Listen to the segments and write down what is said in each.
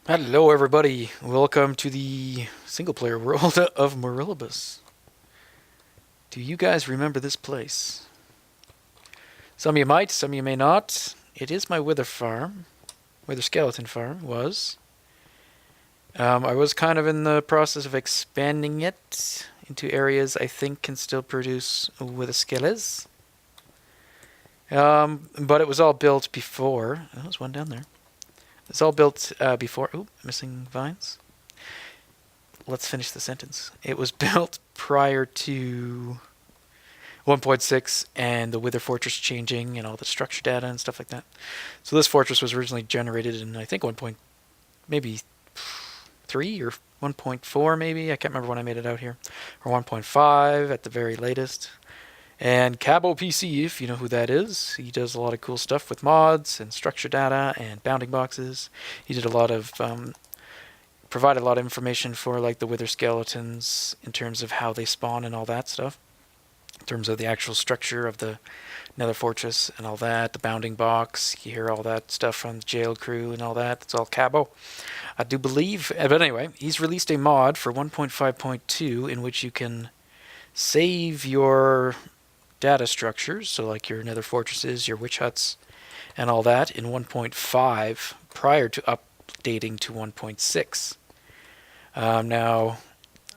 Hello everybody, welcome to the single-player world of Morilibus. Do you guys remember this place? Some of you might, some of you may not. It is my wither farm, wither skeleton farm, was. I was kind of in the process of expanding it into areas I think can still produce wither skeletons. But it was all built before. Oh, there's one down there. It's all built before. Oh, missing vines. Let's finish the sentence. It was built prior to 1.6 and the Wither Fortress changing and all the structure data and stuff like that. So this fortress was originally generated in I think 1. Maybe 3 or 1.4 maybe. I can't remember when I made it out here. Or 1.5 at the very latest. And Kabo PC, if you know who that is, he does a lot of cool stuff with mods and structure data and bounding boxes. He did a lot of provided a lot of information for like the wither skeletons in terms of how they spawn and all that stuff. In terms of the actual structure of the nether fortress and all that, the bounding box, you hear all that stuff from the jail crew and all that. It's all Kabo, I do believe. But anyway, he's released a mod for 1.5.2 in which you can save your data structures, so like your nether fortresses, your witch huts, and all that in 1.5 prior to updating to 1.6. Now,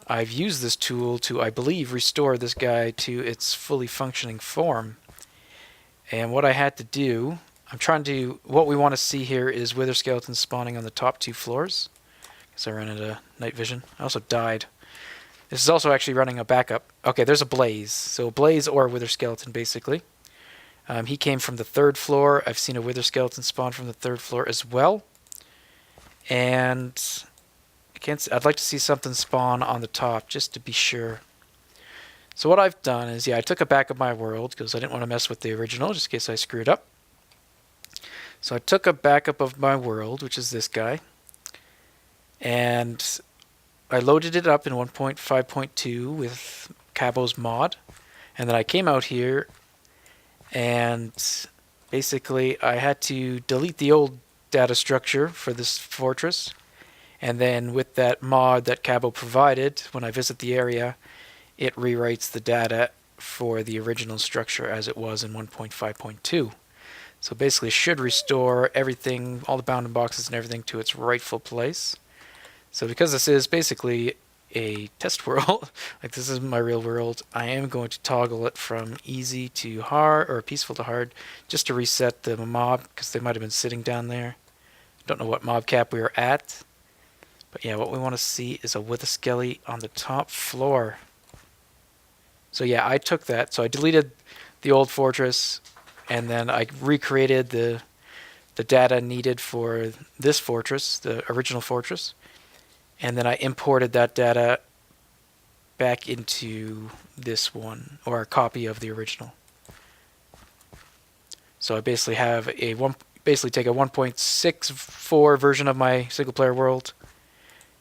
I've used this tool to, I believe, restore this guy to its fully functioning form. And what I had to do, what we want to see here is wither skeletons spawning on the top 2 floors. Because I ran into night vision. I also died. This is also actually running a backup. Okay, there's a blaze. So a blaze or a wither skeleton, basically. He came from the 3rd floor. I've seen a wither skeleton spawn from the 3rd floor as well. And I'd like to see something spawn on the top, just to be sure. So what I've done is, I took a backup of my world, because I didn't want to mess with the original, just in case I screwed up. So I took a backup of my world, which is this guy. And I loaded it up in 1.5.2 with Kabo's mod, and then I came out here and basically I had to delete the old data structure for this fortress, and then with that mod that Kabo provided, when I visit the area, it rewrites the data for the original structure as it was in 1.5.2. So basically it should restore everything, all the bounding boxes and everything, to its rightful place. So because this is basically a test world, like this is my real world, I am going to toggle it from easy to hard, or peaceful to hard, just to reset the mob, because they might have been sitting down there. Don't know what mob cap we are at. But yeah, what we want to see is a wither skelly on the top floor. So yeah, I took that. So I deleted the old fortress, and then I recreated the data needed for this fortress, the original fortress. And then I imported that data back into this one, or a copy of the original. So I basically have basically take a 1.64 version of my single player world,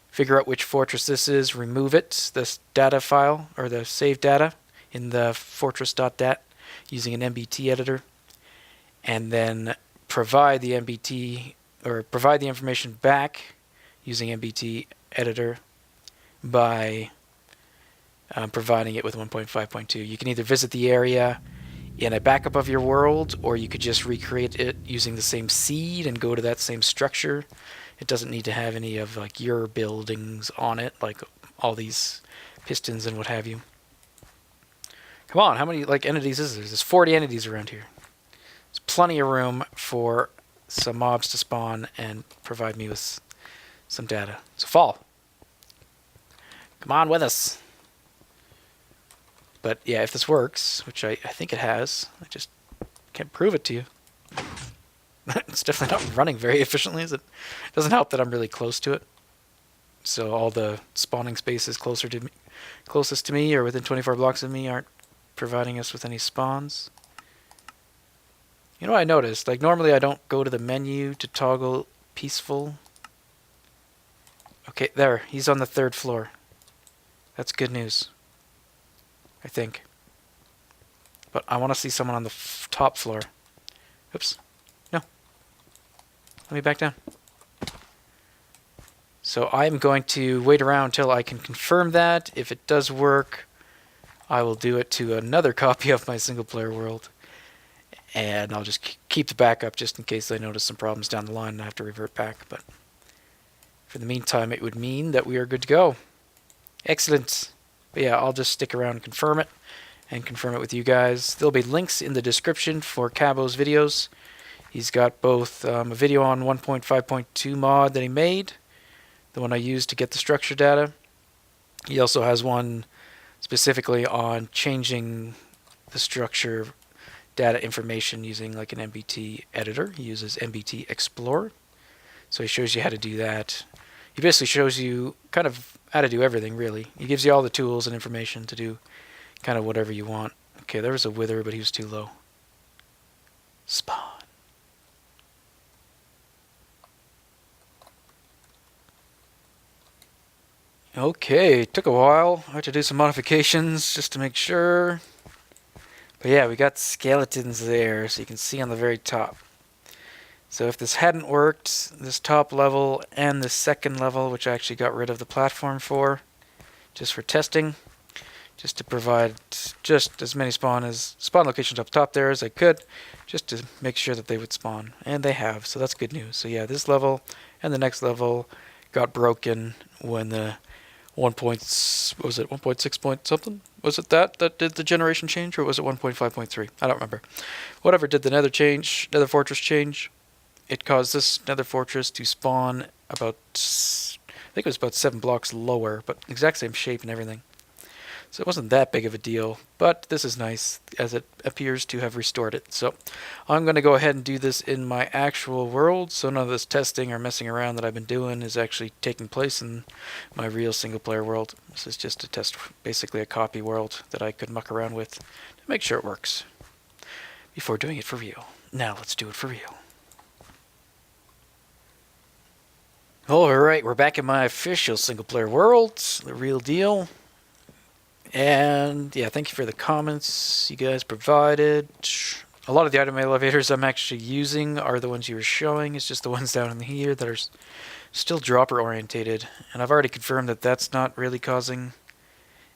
figure out which fortress this is, remove it, this data file, or the saved data in the fortress.dat using an MBT editor, and then provide the MBT, or provide the information back using MBT editor by providing it with 1.5.2. You can either visit the area in a backup of your world, or you could just recreate it using the same seed and go to that same structure. It doesn't need to have any of like your buildings on it, like all these pistons and what have you. Come on, how many like entities is there? There's 40 entities around here. There's plenty of room for some mobs to spawn and provide me with some data. So fall. Come on with us. But yeah, if this works, which I think it has, I just can't prove it to you. It's definitely not running very efficiently, is it? It doesn't help that I'm really close to it. So all the spawning spaces closest to me or within 24 blocks of me aren't providing us with any spawns. You know what I noticed? Like normally I don't go to the menu to toggle peaceful. Okay, there. He's on the 3rd floor. That's good news, I think. But I want to see someone on the top floor. Oops. No. Let me back down. So I'm going to wait around until I can confirm that. If it does work, I will do it to another copy of my single player world. And I'll just keep the backup just in case I notice some problems down the line and I have to revert back. But for the meantime, it would mean that we are good to go. Excellent. But yeah, I'll just stick around and confirm it with you guys. There'll be links in the description for Kabo's videos. He's got both a video on 1.5.2 mod that he made, the one I used to get the structure data. He also has one specifically on changing the structure data information using like an MBT editor. He uses MBT Explorer. So he shows you how to do that. He basically shows you kind of how to do everything, really. He gives you all the tools and information to do kind of whatever you want. Okay, there was a wither, but he was too low. Spawn. Okay, took a while. I had to do some modifications just to make sure. But yeah, we got skeletons there, so you can see on the very top. So if this hadn't worked, this top level and this second level, which I actually got rid of the platform for, just for testing, just to provide just as many spawn locations up top there as I could, just to make sure that they would spawn. And they have, so that's good news. So yeah, this level and the next level got broken when the 1.6 point something? Was it that did the generation change, or was it 1.5.3? I don't remember. Whatever did the nether fortress change, it caused this nether fortress to spawn about, I think it was about 7 blocks lower, but exact same shape and everything. So it wasn't that big of a deal, but this is nice, as it appears to have restored it. So I'm going to go ahead and do this in my actual world, so none of this testing or messing around that I've been doing is actually taking place in my real single-player world. This is just a test, basically a copy world that I could muck around with to make sure it works before doing it for real. Now let's do it for real. Alright, we're back in my official single-player world, the real deal. And yeah, thank you for the comments you guys provided. A lot of the item elevators I'm actually using are the ones you were showing. It's just the ones down in here that are still dropper orientated. And I've already confirmed that that's not really causing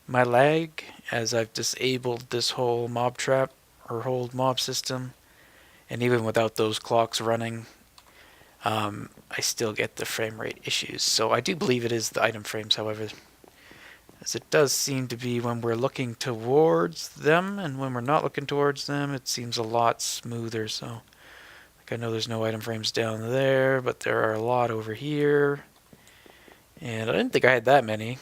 my lag, as I've disabled this whole mob trap or hold mob system. And even without those clocks running, I still get the frame rate issues. So I do believe it is the item frames, however, as it does seem to be when we're looking towards them, and when we're not looking towards them, it seems a lot smoother. So, like, I know there's no item frames down there, but there are a lot over here. And I didn't think I had that many.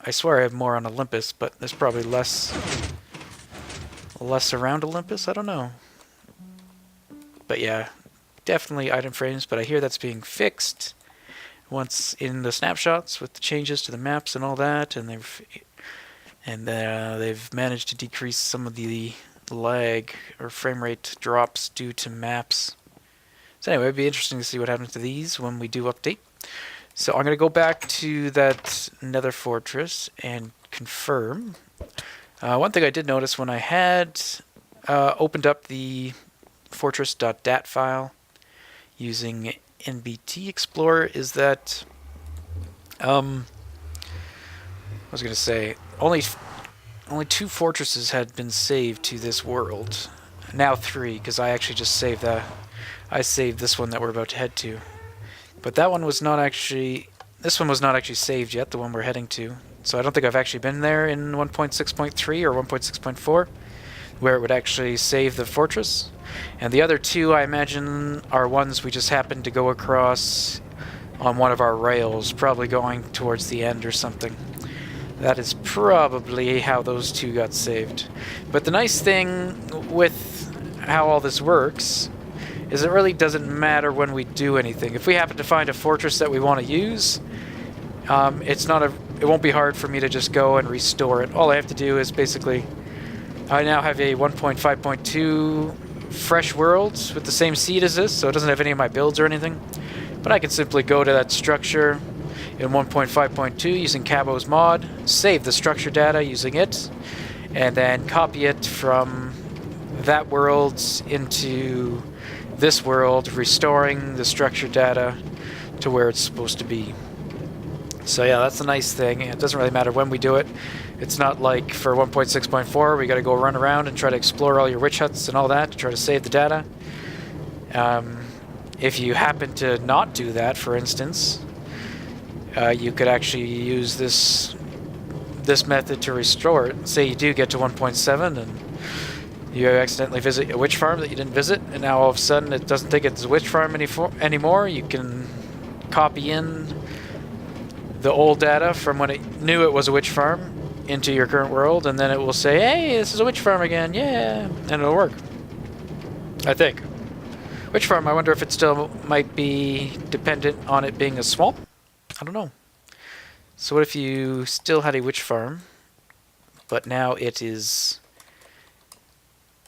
I swear I have more on Olympus, but there's probably less around Olympus. I don't know. But yeah, definitely item frames, but I hear that's being fixed once in the snapshots with the changes to the maps and all that, and they've managed to decrease some of the lag or frame rate drops due to maps. So anyway, it'd be interesting to see what happens to these when we do update. So I'm going to go back to that nether fortress and confirm. One thing I did notice when I had opened up the fortress.dat file using NBT Explorer is that I was going to say only 2 fortresses had been saved to this world. Now 3, because I actually just saved that. I saved this one that we're about to head to. But that one was not actually, this one was not actually saved yet, the one we're heading to. So I don't think I've actually been there in 1.6.3 or 1.6.4 where it would actually save the fortress. And the other 2, I imagine, are ones we just happened to go across on one of our rails, probably going towards the end or something. That is probably how those 2 got saved. But the nice thing with how all this works is it really doesn't matter when we do anything. If we happen to find a fortress that we want to use, it won't be hard for me to just go and restore it. All I have to do is basically, I now have a 1.5.2 fresh world with the same seed as this, so it doesn't have any of my builds or anything. But I can simply go to that structure in 1.5.2 using Kabo's mod, save the structure data using it, and then copy it from that world into this world, restoring the structure data to where it's supposed to be. So yeah, that's a nice thing. It doesn't really matter when we do it. It's not like for 1.6.4 we got to go run around and try to explore all your witch huts and all that to try to save the data. If you happen to not do that, for instance, you could actually use this method to restore it. Say you do get to 1.7 and you accidentally visit a witch farm that you didn't visit, and now all of a sudden it doesn't think it's a witch farm anymore. You can copy in the old data from when it knew it was a witch farm into your current world, and then it will say, hey, this is a witch farm again, yeah, and it'll work. I think. Witch farm, I wonder if it still might be dependent on it being a swamp? I don't know. So what if you still had a witch farm, but now it is...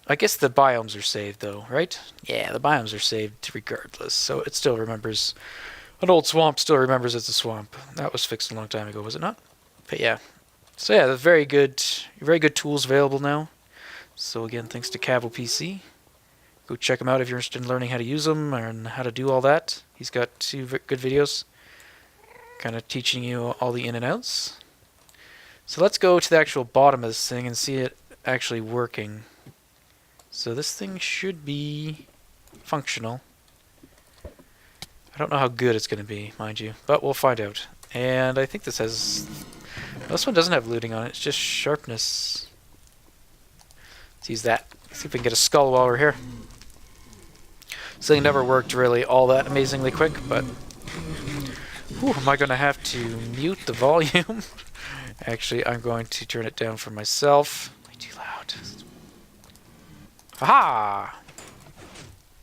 I guess the biomes are saved though, right? Yeah, the biomes are saved regardless, so it still remembers... An old swamp still remembers it's a swamp. That was fixed a long time ago, was it not? But yeah. So yeah, there's very good tools available now. So again, thanks to Kabo PC. Go check him out if you're interested in learning how to use them and how to do all that. He's got 2 good videos kind of teaching you all the in and outs. So let's go to the actual bottom of this thing and see it actually working. So this thing should be functional. I don't know how good it's going to be, mind you, but we'll find out. And I think this has... This one doesn't have looting on it, it's just sharpness. Let's use that. See if we can get a skull while we're here. This thing never worked really all that amazingly quick, but... Whew, am I going to have to mute the volume? Actually, I'm going to turn it down for myself. Way too loud. Aha!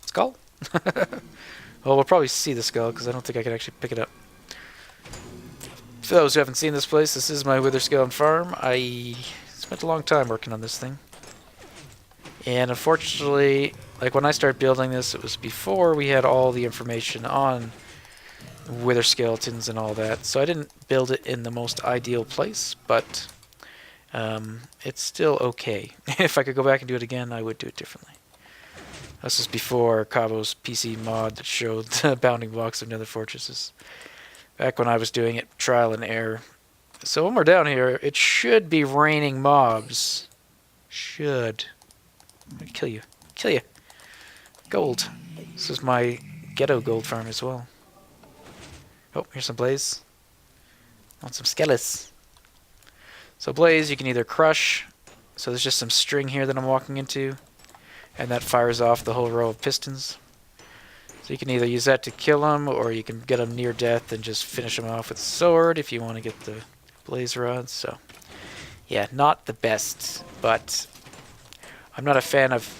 Skull? Well, we'll probably see the skull, because I don't think I can actually pick it up. For those who haven't seen this place, this is my wither skeleton farm. I spent a long time working on this thing. And unfortunately, like when I started building this, it was before we had all the information on wither skeletons and all that. So I didn't build it in the most ideal place, but it's still okay. If I could go back and do it again, I would do it differently. This was before Kabo's PC mod that showed the bounding blocks of nether fortresses. Back when I was doing it trial and error. So when we're down here, it should be raining mobs. Should. I'm gonna kill you. Kill you. Gold. This is my ghetto gold farm as well. Oh, here's some blaze. Want some skeletons. So blaze, you can either crush. So there's just some string here that I'm walking into. And that fires off the whole row of pistons. So you can either use that to kill them, or you can get them near death and just finish them off with a sword if you want to get the blaze rods. So, yeah, not the best, but I'm not a fan of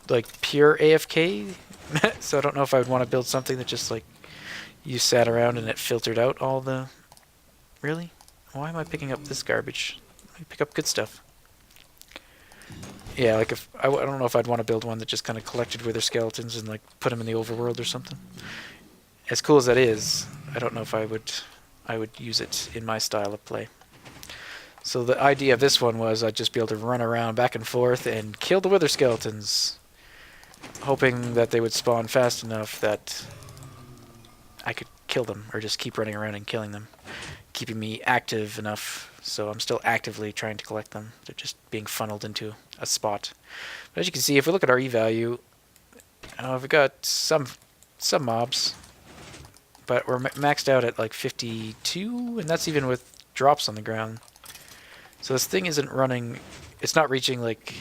like pure AFK, so I don't know if I would want to build something that just like you sat around and it filtered out all the... Really? Why am I picking up this garbage? Let me pick up good stuff. Yeah, like if I don't know if I'd want to build one that just kind of collected wither skeletons and like put them in the overworld or something. As cool as that is, I don't know if I would use it in my style of play. So the idea of this one was I'd just be able to run around back and forth and kill the wither skeletons, hoping that they would spawn fast enough that I could kill them, or just keep running around and killing them, keeping me active enough. So I'm still actively trying to collect them. They're just being funneled into a spot. But as you can see, if we look at our E value, we've got some mobs, but we're maxed out at like 52, and that's even with drops on the ground. So this thing isn't running, it's not reaching like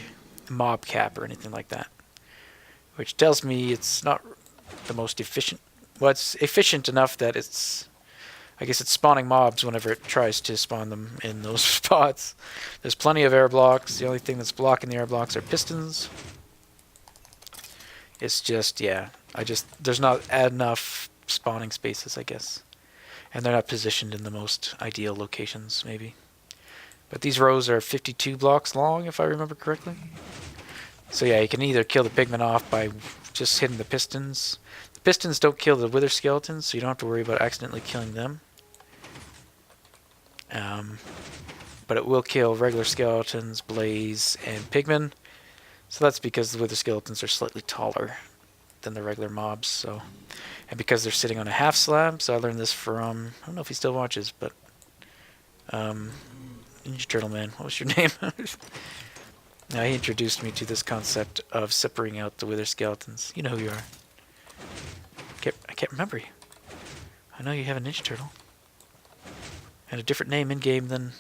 mob cap or anything like that, which tells me it's not the most efficient. Well, it's efficient enough that it's, I guess it's spawning mobs whenever it tries to spawn them in those spots. There's plenty of air blocks. The only thing that's blocking the air blocks are pistons. It's just, yeah, there's not enough spawning spaces, I guess. And they're not positioned in the most ideal locations, maybe. But these rows are 52 blocks long, if I remember correctly. So yeah, you can either kill the pigmen off by just hitting the pistons. The pistons don't kill the wither skeletons, so you don't have to worry about accidentally killing them. But it will kill regular skeletons, blaze, and pigmen. So that's because the wither skeletons are slightly taller than the regular mobs. So, and because they're sitting on a half slab, so I learned this from, I don't know if he still watches, but Ninja Turtle Man, what was your name? Now he introduced me to this concept of separating out the wither skeletons. You know who you are. I can't remember you. I know you have a Ninja Turtle. And a different name in-game than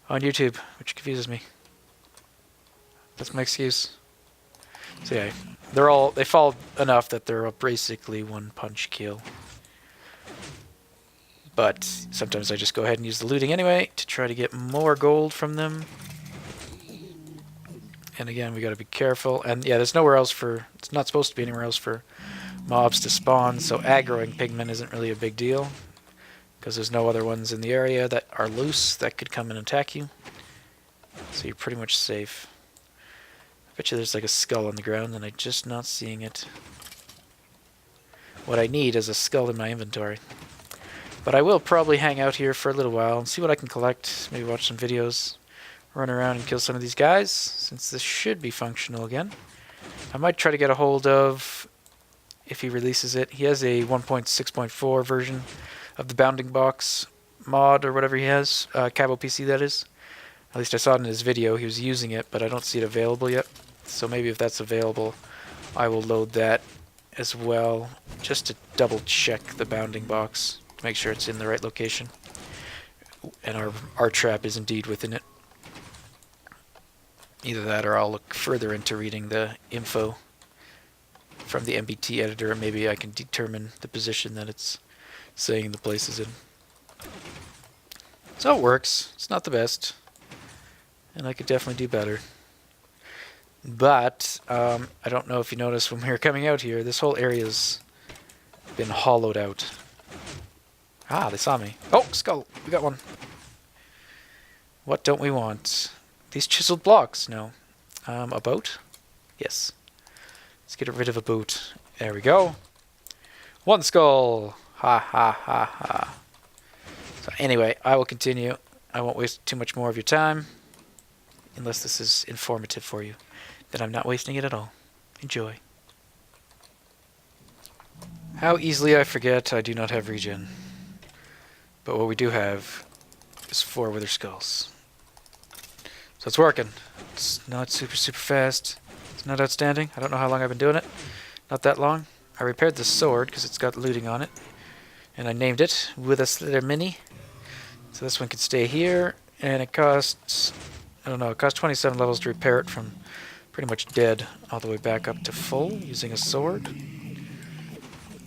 on YouTube, which confuses me. That's my excuse. So yeah, they fall enough that they're basically one punch kill. But sometimes I just go ahead and use the looting anyway to try to get more gold from them. And again, we gotta be careful. And yeah, there's nowhere else it's not supposed to be anywhere else for mobs to spawn, so aggroing pigmen isn't really a big deal. Because there's no other ones in the area that are loose that could come and attack you. So you're pretty much safe. I bet you there's like a skull on the ground and I'm just not seeing it. What I need is a skull in my inventory. But I will probably hang out here for a little while and see what I can collect. Maybe watch some videos. Run around and kill some of these guys, since this should be functional again. I might try to get a hold of, if he releases it, he has a 1.6.4 version of the bounding box mod or whatever he has, kabo PC that is. At least I saw it in his video, he was using it, but I don't see it available yet. So maybe if that's available, I will load that as well, just to double check the bounding box, to make sure it's in the right location. And our trap is indeed within it. Either that or I'll look further into reading the info from the MBT editor, and maybe I can determine the position that it's saying the place is in. So it works. It's not the best. And I could definitely do better. But, I don't know if you noticed when we were coming out here, this whole area's been hollowed out. Ah, they saw me. Oh, skull! We got one. What don't we want? These chiseled blocks? No. A boat? Yes. Let's get rid of a boat. There we go. One skull! Ha ha ha ha. So anyway, I will continue. I won't waste too much more of your time. Unless this is informative for you. Then I'm not wasting it at all. Enjoy. How easily I forget I do not have regen. But what we do have is 4 wither skulls. So it's working. It's not super fast. It's not outstanding. I don't know how long I've been doing it. Not that long. I repaired the sword because it's got looting on it. And I named it with a slither mini. So this one can stay here. And it costs, I don't know, it costs 27 levels to repair it from pretty much dead all the way back up to full using a sword.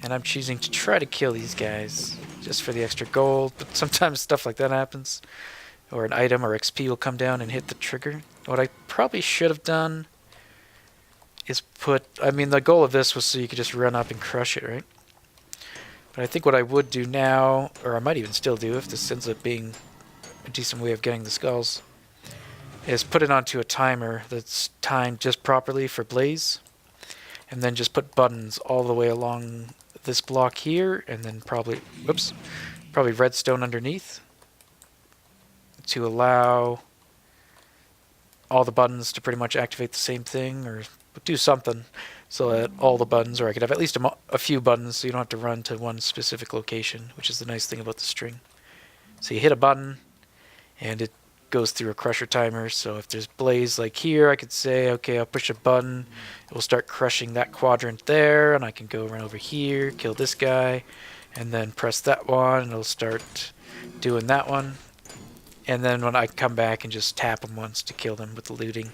And I'm choosing to try to kill these guys just for the extra gold. But sometimes stuff like that happens. Or an item or XP will come down and hit the trigger. What I probably should have done is the goal of this was so you could just run up and crush it, right? But I think what I would do now, or I might even still do if this ends up being a decent way of getting the skulls, is put it onto a timer that's timed just properly for blaze. And then just put buttons all the way along this block here, and then probably redstone underneath, to allow all the buttons to pretty much activate the same thing, or do something so that all the buttons, or I could have at least a few buttons so you don't have to run to one specific location, which is the nice thing about the string. So you hit a button and it goes through a crusher timer. So if there's blaze like here, I could say, okay, I'll push a button, it will start crushing that quadrant there, and I can go run over here, kill this guy, and then press that one and it'll start doing that one. And then when I come back and just tap them once to kill them with the looting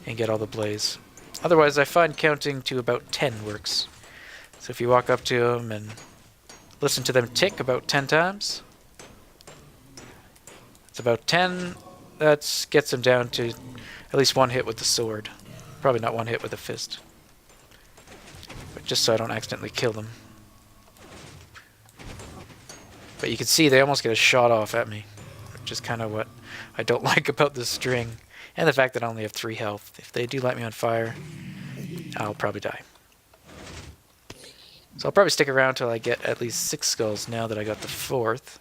and get all the blaze. Otherwise, I find counting to about 10 works. So if you walk up to them and listen to them tick about 10 times, it's about 10. That gets them down to at least one hit with the sword. Probably not one hit with a fist. But just so I don't accidentally kill them. But you can see they almost get a shot off at me. Which is kind of what I don't like about this string. And the fact that I only have 3 health. If they do light me on fire, I'll probably die. So I'll probably stick around till I get at least 6 skulls now that I got the 4th.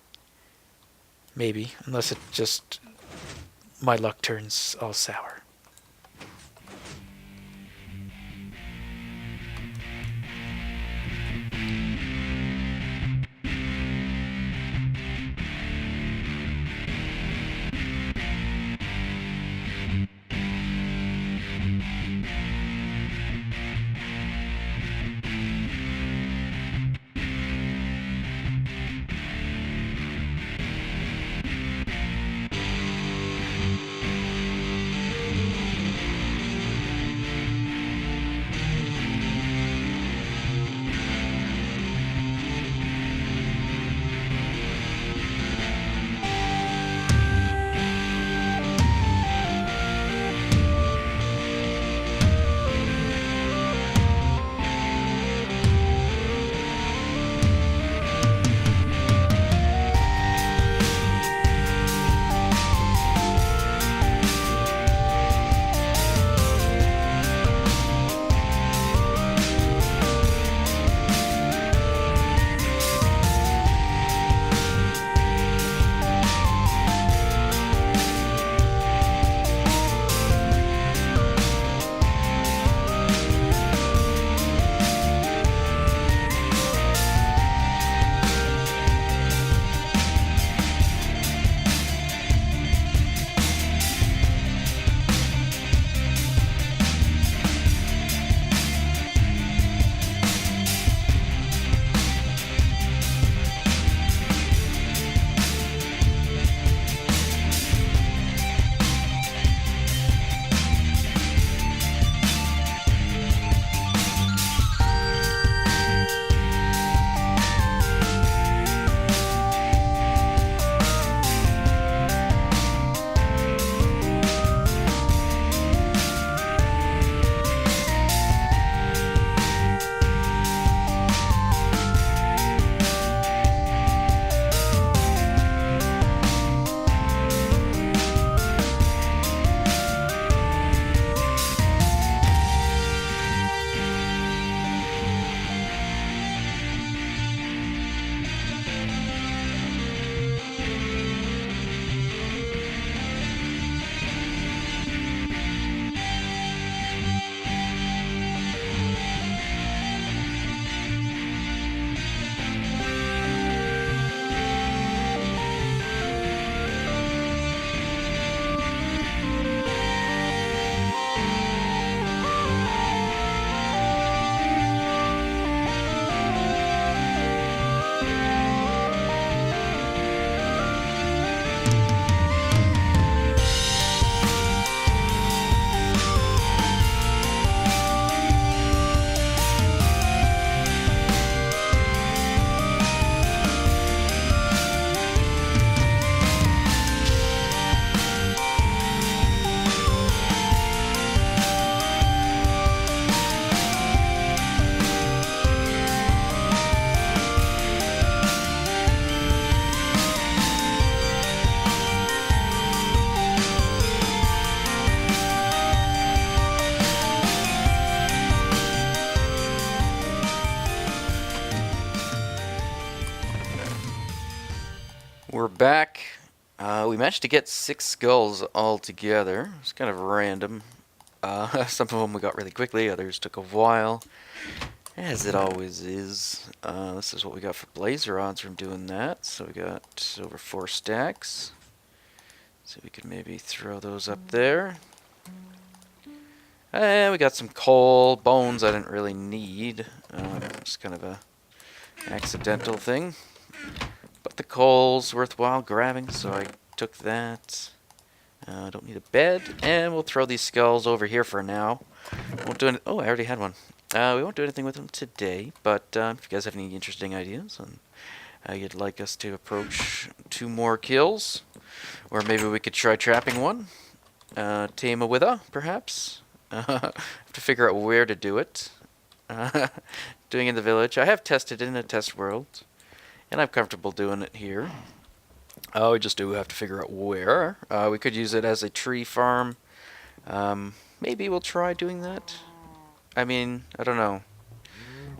Maybe. Unless it just... my luck turns all sour. We're back. We managed to get 6 skulls all together. It's kind of random. Some of them we got really quickly, others took a while, as it always is. This is what we got for blazer odds from doing that. So we got over 4 stacks. So we could maybe throw those up there. And we got some coal. Bones I didn't really need. It's kind of a accidental thing. But the coal's worthwhile grabbing, so I took that. Don't need a bed. And we'll throw these skulls over here for now. Won't do oh, I already had one. We won't do anything with them today, but if you guys have any interesting ideas on how you'd like us to approach 2 more kills, or maybe we could try trapping one, tame a wither, perhaps. Have to figure out where to do it. Doing in the village. I have tested it in a test world, and I'm comfortable doing it here. We just do have to figure out where. We could use it as a tree farm. Maybe we'll try doing that. I mean, I don't know.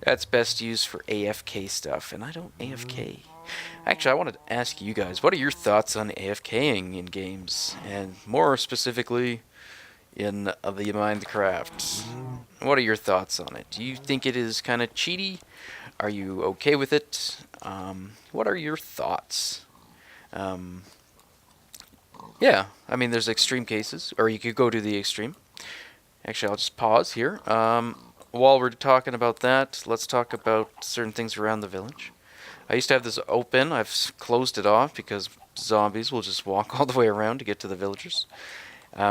That's best used for AFK stuff, and I don't AFK. Actually, I wanted to ask you guys, what are your thoughts on AFKing in games, and more specifically in the Minecraft? What are your thoughts on it? Do you think it is kind of cheaty? Are you okay with it? What are your thoughts? Yeah, I mean, there's extreme cases, or you could go to the extreme. Actually, I'll just pause here. While we're talking about that, let's talk about certain things around the village. I used to have this open. I've closed it off because zombies will just walk all the way around to get to the villagers.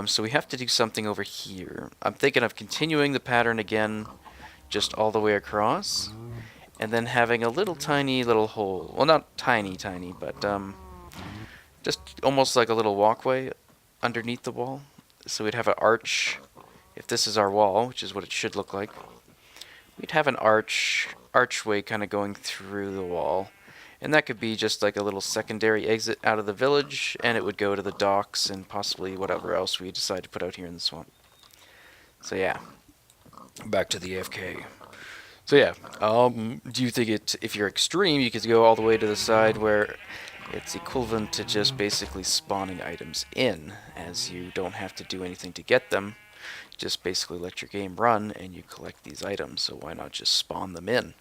So we have to do something over here. I'm thinking of continuing the pattern again, just all the way across, and then having a little tiny little hole. Well, not tiny, but just almost like a little walkway underneath the wall. So we'd have an arch. If this is our wall, which is what it should look like, we'd have an archway kind of going through the wall. And that could be just like a little secondary exit out of the village, and it would go to the docks and possibly whatever else we decide to put out here in the swamp. So yeah, back to the AFK. So yeah, do you think if you're extreme, you could go all the way to the side where it's equivalent to just basically spawning items in, as you don't have to do anything to get them. Just basically let your game run and you collect these items, so why not just spawn them in?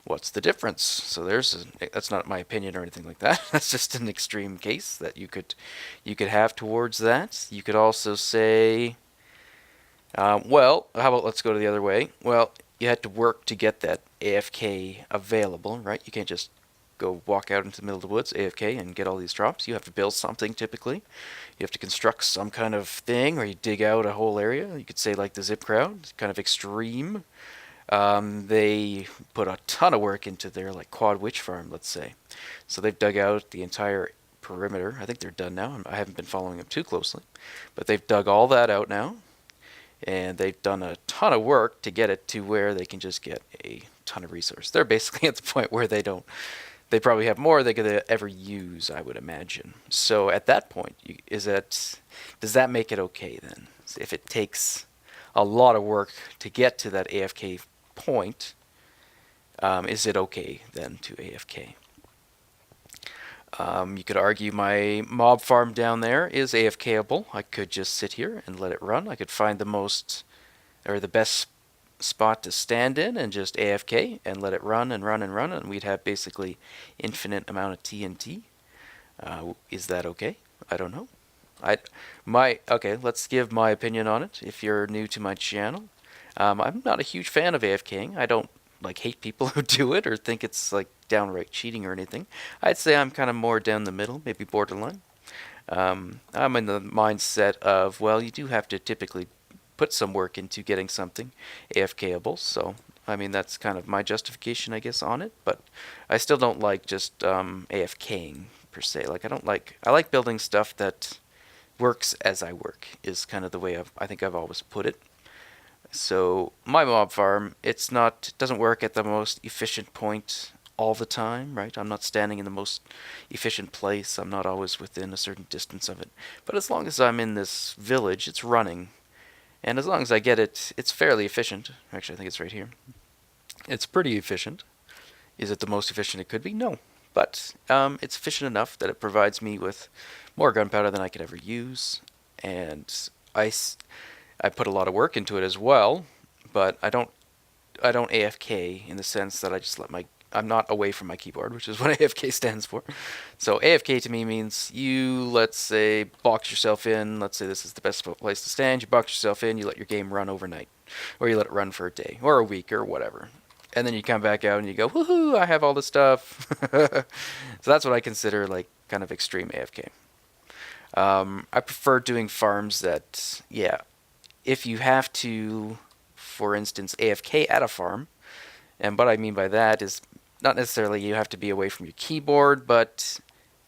What's the difference? So that's not my opinion or anything like that. That's just an extreme case that you could have towards that. You could also say, well, how about let's go to the other way. Well, you had to work to get that AFK available, right? You can't just go walk out into the middle of the woods, AFK, and get all these drops. You have to build something typically. You have to construct some kind of thing, or you dig out a whole area. You could say like the Zip Crowd, kind of extreme. They put a ton of work into their like quad witch farm, let's say. So they've dug out the entire perimeter. I think they're done now. I haven't been following them too closely, but they've dug all that out now, and they've done a ton of work to get it to where they can just get a ton of resource. They're basically at the point where they probably have more they could ever use, I would imagine. So at that point, does that make it okay then? If it takes a lot of work to get to that AFK point, is it okay then to AFK? You could argue my mob farm down there is AFKable. I could just sit here and let it run. I could find the best spot to stand in and just AFK and let it run and run and run, and we'd have basically infinite amount of TNT. Is that okay? I don't know. Okay, let's give my opinion on it. If you're new to my channel, I'm not a huge fan of AFKing. I don't hate people who do it or think it's like downright cheating or anything. I'd say I'm kind of more down the middle, maybe borderline. I'm in the mindset of, well, you do have to typically put some work into getting something AFKable, so I mean that's kind of my justification, I guess, on it. But I still don't like just AFKing per se. I like building stuff that works as I work, is kind of the way I think I've always put it. So my mob farm, it doesn't work at the most efficient point all the time, right? I'm not standing in the most efficient place. I'm not always within a certain distance of it. But as long as I'm in this village, it's running. And as long as I get it, it's fairly efficient. Actually, I think it's right here. It's pretty efficient. Is it the most efficient it could be? No. But it's efficient enough that it provides me with more gunpowder than I could ever use, and I put a lot of work into it as well. But I don't AFK in the sense that I just let my I'm not away from my keyboard, which is what AFK stands for. So AFK to me means you, let's say, box yourself in. Let's say this is the best place to stand. You box yourself in. You let your game run overnight, or you let it run for a day or a week or whatever, and then you come back out and you go, woohoo! I have all this stuff. So that's what I consider like kind of extreme AFK. I prefer doing farms that, yeah, if you have to, for instance, AFK at a farm, and what I mean by that is not necessarily you have to be away from your keyboard, but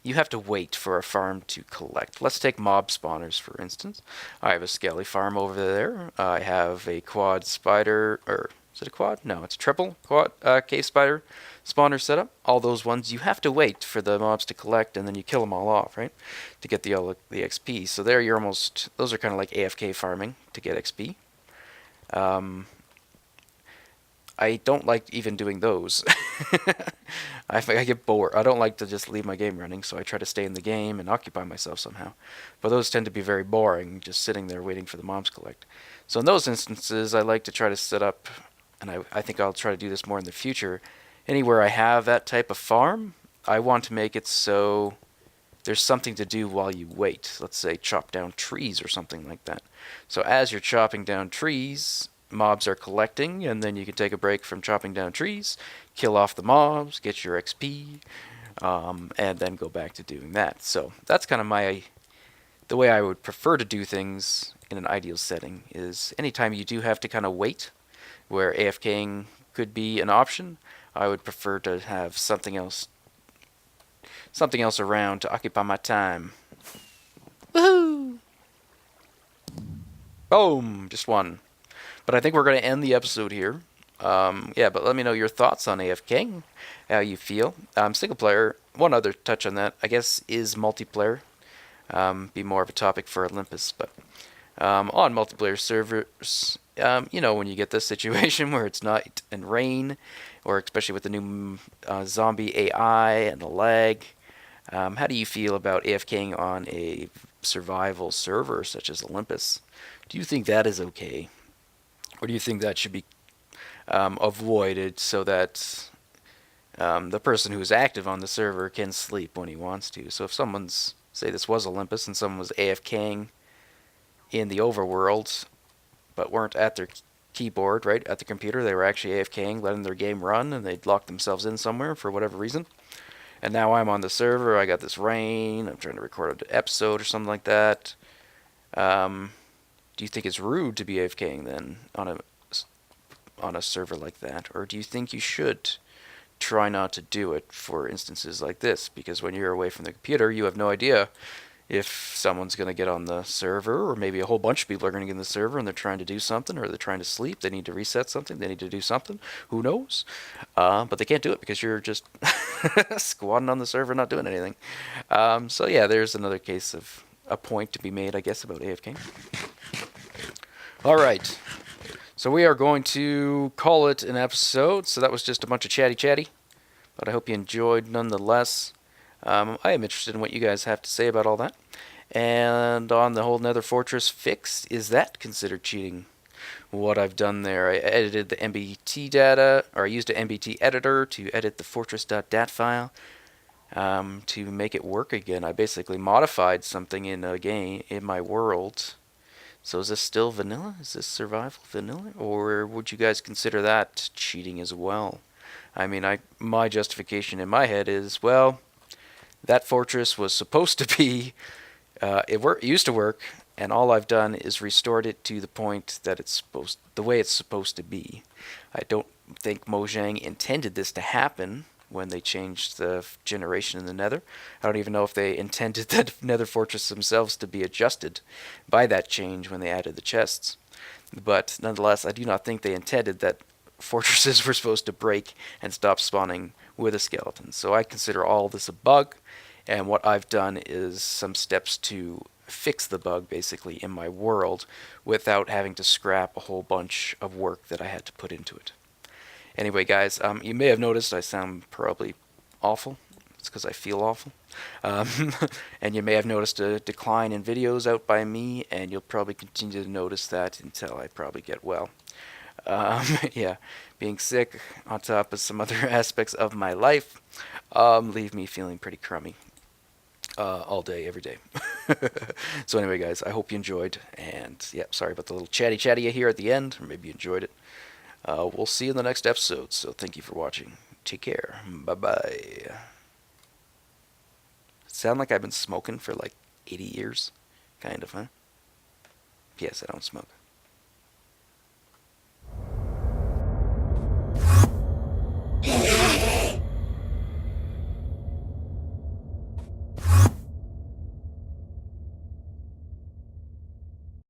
you have to wait for a farm to collect. Let's take mob spawners, for instance. I have a scaly farm over there. I have a quad spider, or is it a quad? No, it's a triple quad cave spider spawner setup. All those ones, you have to wait for the mobs to collect, and then you kill them all off, right? To get the XP. So there you're almost, those are kind of like AFK farming to get XP. I don't like even doing those. I get bored. I don't like to just leave my game running, so I try to stay in the game and occupy myself somehow. But those tend to be very boring, just sitting there waiting for the mobs to collect. So in those instances, I like to try to set up, and I think I'll try to do this more in the future, anywhere I have that type of farm, I want to make it so there's something to do while you wait. Let's say chop down trees or something like that. So as you're chopping down trees, mobs are collecting, and then you can take a break from chopping down trees, kill off the mobs, get your XP, and then go back to doing that. So that's kind of the way I would prefer to do things in an ideal setting is anytime you do have to kind of wait, where AFKing could be an option, I would prefer to have something else around to occupy my time. Woohoo! Boom! Just one. But I think we're going to end the episode here. Yeah, but let me know your thoughts on AFK, how you feel. Single player, one other touch on that, I guess, is multiplayer. Be more of a topic for Olympus, but on multiplayer servers, when you get this situation where it's night and rain, or especially with the new zombie AI and the lag, how do you feel about AFKing on a survival server such as Olympus? Do you think that is okay? Or do you think that should be avoided so that the person who's active on the server can sleep when he wants to? So if someone's, say this was Olympus, and someone was AFKing in the overworld, but weren't at their keyboard, right, at the computer, they were actually AFKing, letting their game run, and they'd locked themselves in somewhere for whatever reason. And now I'm on the server, I got this rain, I'm trying to record an episode or something like that. Do you think it's rude to be AFKing then on a server like that, or do you think you should try not to do it for instances like this? Because when you're away from the computer, you have no idea if someone's going to get on the server, or maybe a whole bunch of people are going to get on the server and they're trying to do something, or they're trying to sleep, they need to reset something, they need to do something, who knows? But they can't do it because you're just squatting on the server not doing anything. So yeah, there's another case of a point to be made, I guess, about AFK. Alright, so we are going to call it an episode. So that was just a bunch of chatty, but I hope you enjoyed nonetheless. I am interested in what you guys have to say about all that. And on the whole Nether Fortress fix, is that considered cheating? What I've done there, I edited the MBT data, or I used an MBT editor to edit the fortress.dat file to make it work again. I basically modified something in a game, in my world. So is this still vanilla? Is this survival vanilla? Or would you guys consider that cheating as well? I mean, my justification in my head is, well, that fortress was supposed to be, it used to work, and all I've done is restored it to the point that the way it's supposed to be. I don't think Mojang intended this to happen when they changed the generation in the Nether. I don't even know if they intended the Nether Fortress themselves to be adjusted by that change when they added the chests. But nonetheless, I do not think they intended that fortresses were supposed to break and stop spawning with a skeleton. So I consider all this a bug, and what I've done is some steps to fix the bug basically in my world without having to scrap a whole bunch of work that I had to put into it. Anyway, guys, you may have noticed I sound probably awful. It's because I feel awful. And you may have noticed a decline in videos out by me, and you'll probably continue to notice that until I probably get well. Yeah, being sick on top of some other aspects of my life leave me feeling pretty crummy all day, every day. So anyway, guys, I hope you enjoyed, and yeah, sorry about the little chatty here at the end, or maybe you enjoyed it. We'll see you in the next episode, so thank you for watching. Take care. Bye-bye. Sound like I've been smoking for like 80 years? Kind of, huh? Yes, I don't smoke.